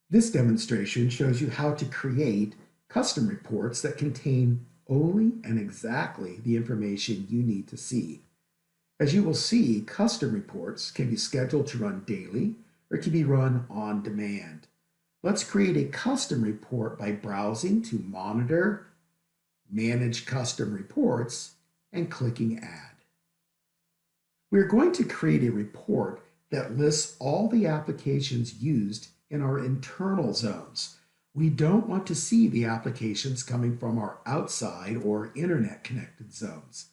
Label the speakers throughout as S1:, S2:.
S1: This demonstration shows you how to create custom reports that contain only and exactly the information you need to see. As you will see, custom reports can be scheduled to run daily or can be run on demand. Let's create a custom report by browsing to Monitor, Manage Custom Reports, and clicking Add. We're going to create a report that lists all the applications used in our internal zones. We don't want to see the applications coming from our outside or internet connected zones.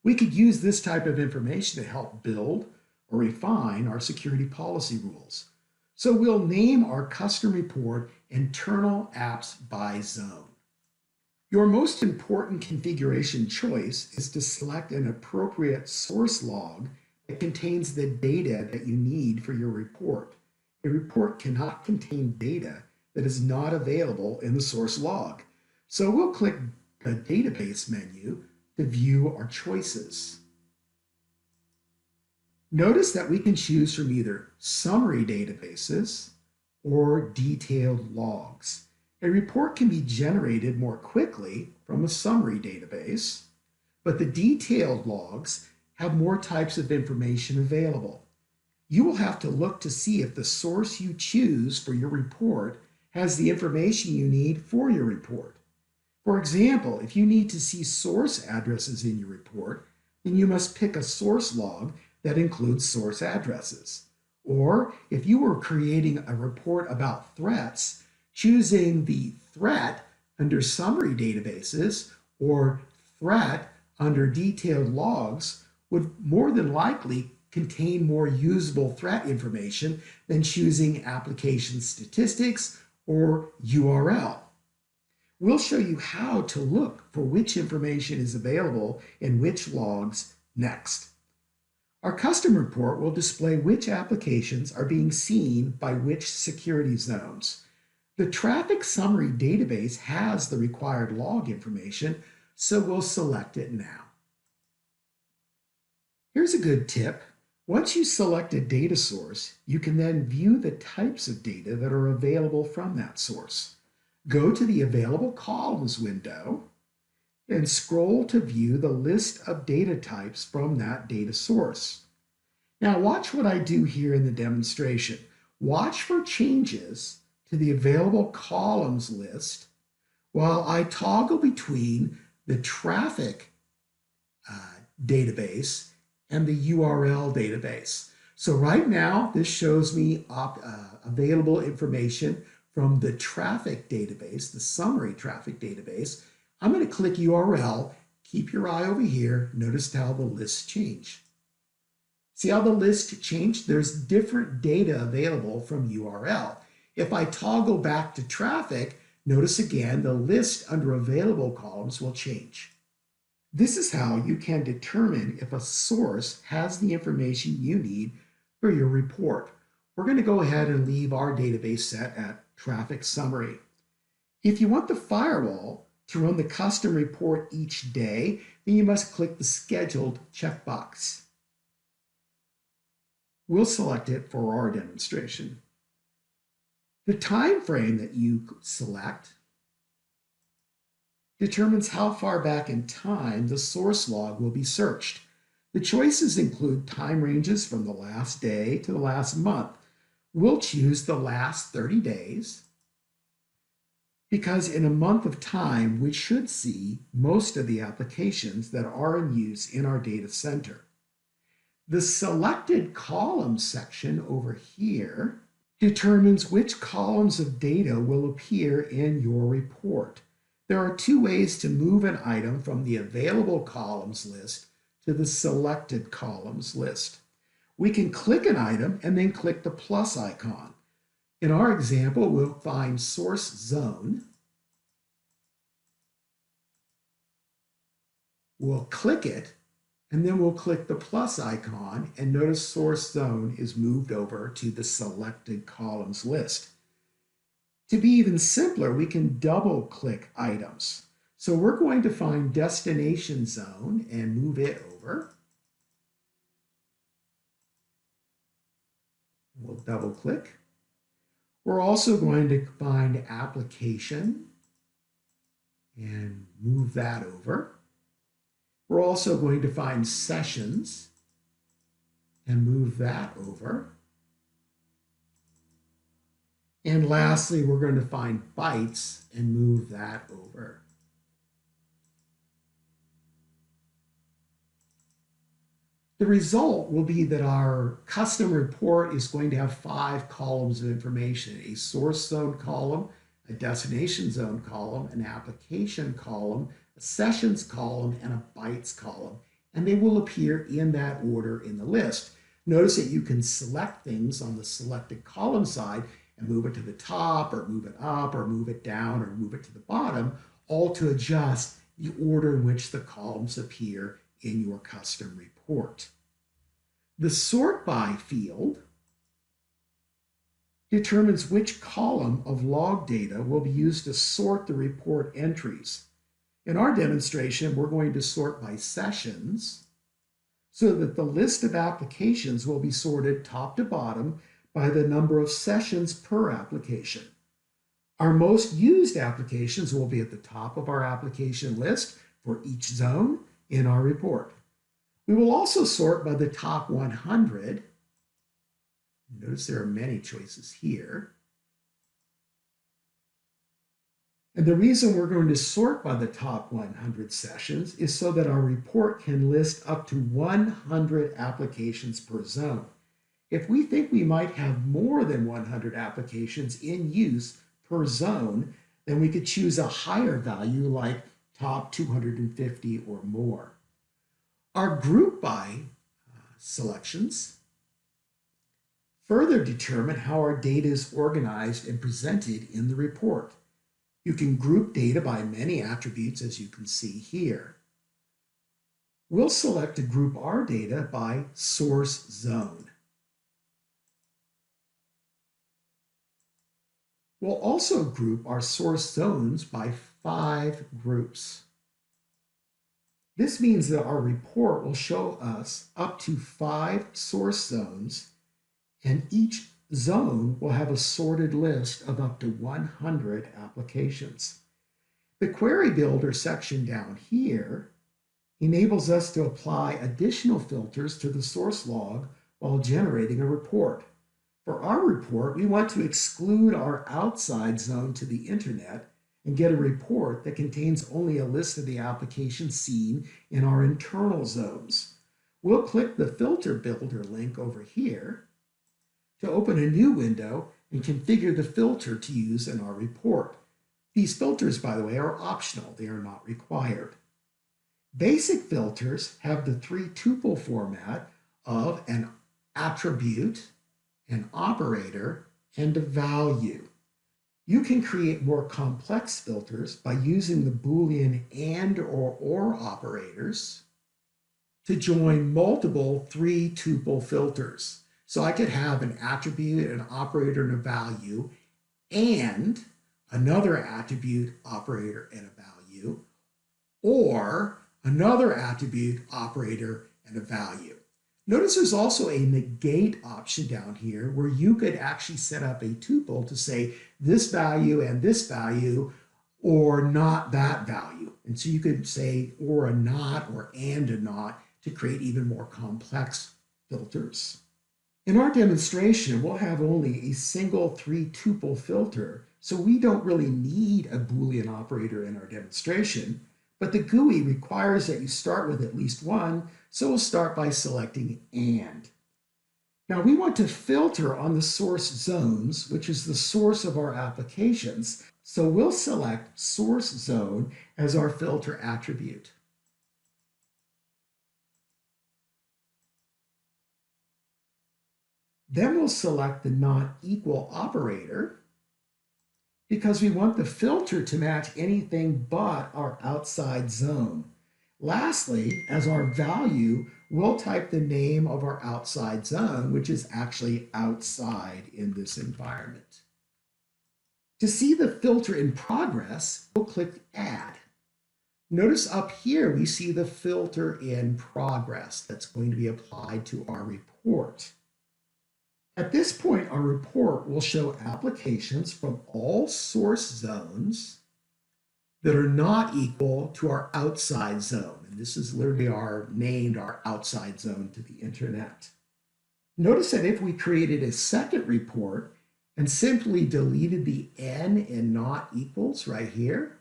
S1: We could use this type of information to help build or refine our security policy rules. So we'll name our custom report Internal Apps by Zone. Your most important configuration choice is to select an appropriate source log that contains the data that you need for your report. A report cannot contain data that is not available in the source log. So we'll click the Database menu to view our choices. Notice that we can choose from either summary databases or detailed logs. A report can be generated more quickly from a summary database, but the detailed logs have more types of information available. You will have to look to see if the source you choose for your report has the information you need for your report. For example, if you need to see source addresses in your report, then you must pick a source log that includes source addresses. Or if you were creating a report about threats, choosing the threat under summary databases or threat under detailed logs would more than likely contain more usable threat information than choosing application statistics or URL. We'll show you how to look for which information is available in which logs next. Our custom report will display which applications are being seen by which security zones. The traffic summary database has the required log information, so we'll select it now. Here's a good tip. Once you select a data source, you can then view the types of data that are available from that source. Go to the Available Columns window and scroll to view the list of data types from that data source. Now watch what I do here in the demonstration. Watch for changes to the Available Columns list while I toggle between the traffic database and the URL database. So right now, this shows me available information from the traffic database, the summary traffic database. I'm going to click URL. Keep your eye over here. Notice how the lists change. See how the list changed? There's different data available from URL. If I toggle back to traffic, notice again the list under available columns will change. This is how you can determine if a source has the information you need for your report. We're going to go ahead and leave our database set at traffic summary. If you want the firewall to run the custom report each day, then you must click the scheduled checkbox. We'll select it for our demonstration. The time frame that you select determines how far back in time the source log will be searched. The choices include time ranges from the last day to the last month. We'll choose the last 30 days because in a month of time, we should see most of the applications that are in use in our data center. The selected columns section over here determines which columns of data will appear in your report. There are two ways to move an item from the available columns list to the selected columns list. We can click an item and then click the plus icon. In our example, we'll find source zone. We'll click it, and then we'll click the plus icon, and notice source zone is moved over to the selected columns list. To be even simpler, we can double click items. So we're going to find destination zone and move it over. We'll double click. We're also going to find application and move that over. We're also going to find sessions and move that over. And lastly, we're going to find bytes and move that over. The result will be that our custom report is going to have 5 columns of information: a source zone column, a destination zone column, an application column, a sessions column, and a bytes column. And they will appear in that order in the list. Notice that you can select things on the selected column side and move it to the top, or move it up, or move it down, or move it to the bottom, all to adjust the order in which the columns appear in your custom report. The sort by field determines which column of log data will be used to sort the report entries. In our demonstration, we're going to sort by sessions so that the list of applications will be sorted top to bottom by the number of sessions per application. Our most used applications will be at the top of our application list for each zone in our report. We will also sort by the top 100. Notice there are many choices here. And the reason we're going to sort by the top 100 sessions is so that our report can list up to 100 applications per zone. If we think we might have more than 100 applications in use per zone, then we could choose a higher value like top 250 or more. Our group by selections further determine how our data is organized and presented in the report. You can group data by many attributes, as you can see here. We'll select to group our data by source zone. We'll also group our source zones by 5 groups. This means that our report will show us up to 5 source zones, and each zone will have a sorted list of up to 100 applications. The Query Builder section down here enables us to apply additional filters to the source log while generating a report. For our report, we want to exclude our outside zone to the internet and get a report that contains only a list of the applications seen in our internal zones. We'll click the Filter Builder link over here to open a new window and configure the filter to use in our report. These filters, by the way, are optional. They are not required. Basic filters have the 3-tuple format of an attribute, an operator, and a value. You can create more complex filters by using the Boolean and or operators to join multiple 3-tuple filters. So I could have an attribute, an operator, and a value, and another attribute, operator, and a value, or another attribute, operator, and a value. Notice there's also a negate option down here where you could actually set up a tuple to say this value and this value, or not that value. And so you could say or a not or and a not to create even more complex filters. In our demonstration, we'll have only a single 3-tuple filter, so we don't really need a Boolean operator in our demonstration, but the GUI requires that you start with at least one, so we'll start by selecting AND. Now we want to filter on the source zones, which is the source of our applications, so we'll select source zone as our filter attribute. Then we'll select the not equal operator because we want the filter to match anything but our outside zone. Lastly, as our value, we'll type the name of our outside zone, which is actually outside in this environment. To see the filter in progress, we'll click Add. Notice up here we see the filter in progress that's going to be applied to our report. At this point, our report will show applications from all source zones that are not equal to our outside zone. And this is literally our outside zone to the internet. Notice that if we created a second report and simply deleted the n and not equals right here,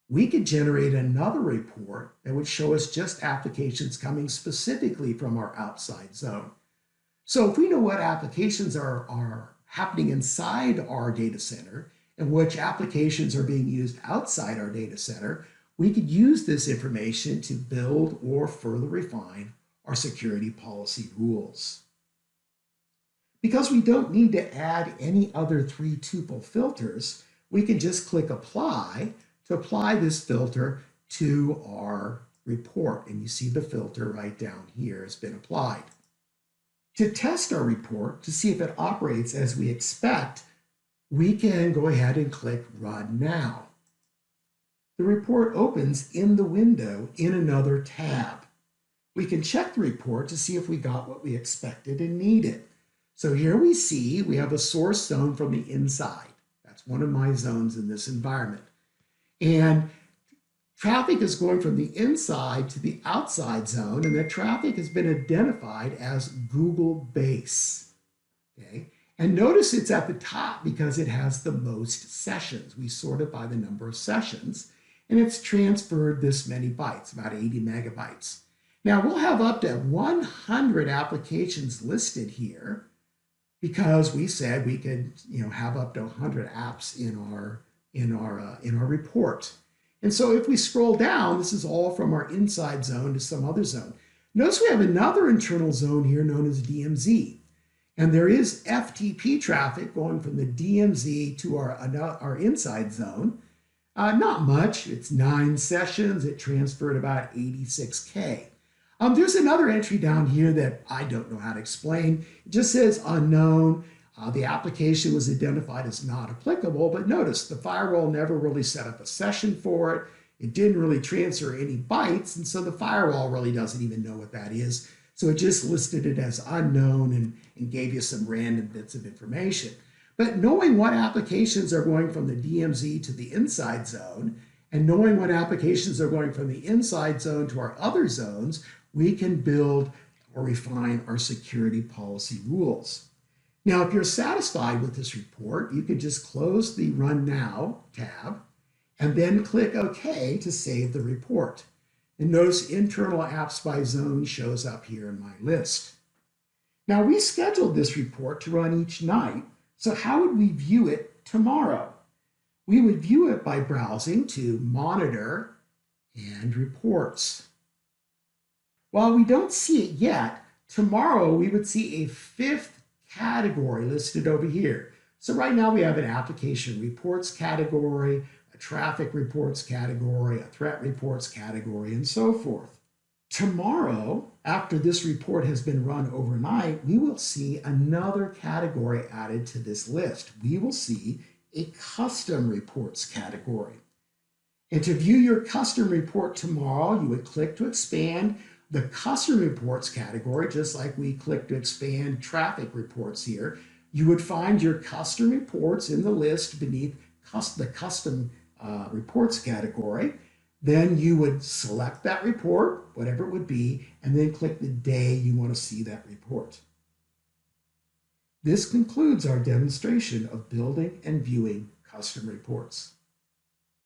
S1: we could generate another report that would show us just applications coming specifically from our outside zone. So if we know what applications are happening inside our data center and which applications are being used outside our data center, we could use this information to build or further refine our security policy rules. Because we don't need to add any other 3-tuple filters, we can just click Apply to apply this filter to our report. And you see the filter right down here has been applied. To test our report, to see if it operates as we expect, we can go ahead and click Run Now. The report opens in the window in another tab. We can check the report to see if we got what we expected and needed. So here we see we have a source zone from the inside. That's one of my zones in this environment. And traffic is going from the inside to the outside zone, and that traffic has been identified as Google Base. Okay? And notice it's at the top because it has the most sessions. We sort it by the number of sessions, and it's transferred this many bytes, about 80 megabytes. Now we'll have up to 100 applications listed here because we said we could, have up to 100 apps in our report. And so if we scroll down, this is all from our inside zone to some other zone. Notice we have another internal zone here known as DMZ. And there is FTP traffic going from the DMZ to our inside zone. Not much, it's 9 sessions. It transferred about 86K. There's another entry down here that I don't know how to explain. It just says unknown. The application was identified as not applicable, but notice the firewall never really set up a session for it. It didn't really transfer any bytes, and so the firewall really doesn't even know what that is. So it just listed it as unknown and gave you some random bits of information. But knowing what applications are going from the DMZ to the inside zone, and knowing what applications are going from the inside zone to our other zones, we can build or refine our security policy rules. Now, if you're satisfied with this report, you could just close the Run Now tab and then click OK to save the report. And notice Internal Apps by Zone shows up here in my list. Now, we scheduled this report to run each night, so how would we view it tomorrow? We would view it by browsing to Monitor and Reports. While we don't see it yet, tomorrow we would see a 5th category listed over here. So right now we have an application reports category, a traffic reports category, a threat reports category, and so forth. Tomorrow, after this report has been run overnight, we will see another category added to this list. We will see a custom reports category. And to view your custom report tomorrow, you would click to expand the custom reports category, just like we click to expand traffic reports here. You would find your custom reports in the list beneath the custom reports category. Then you would select that report, whatever it would be, and then click the day you want to see that report. This concludes our demonstration of building and viewing custom reports.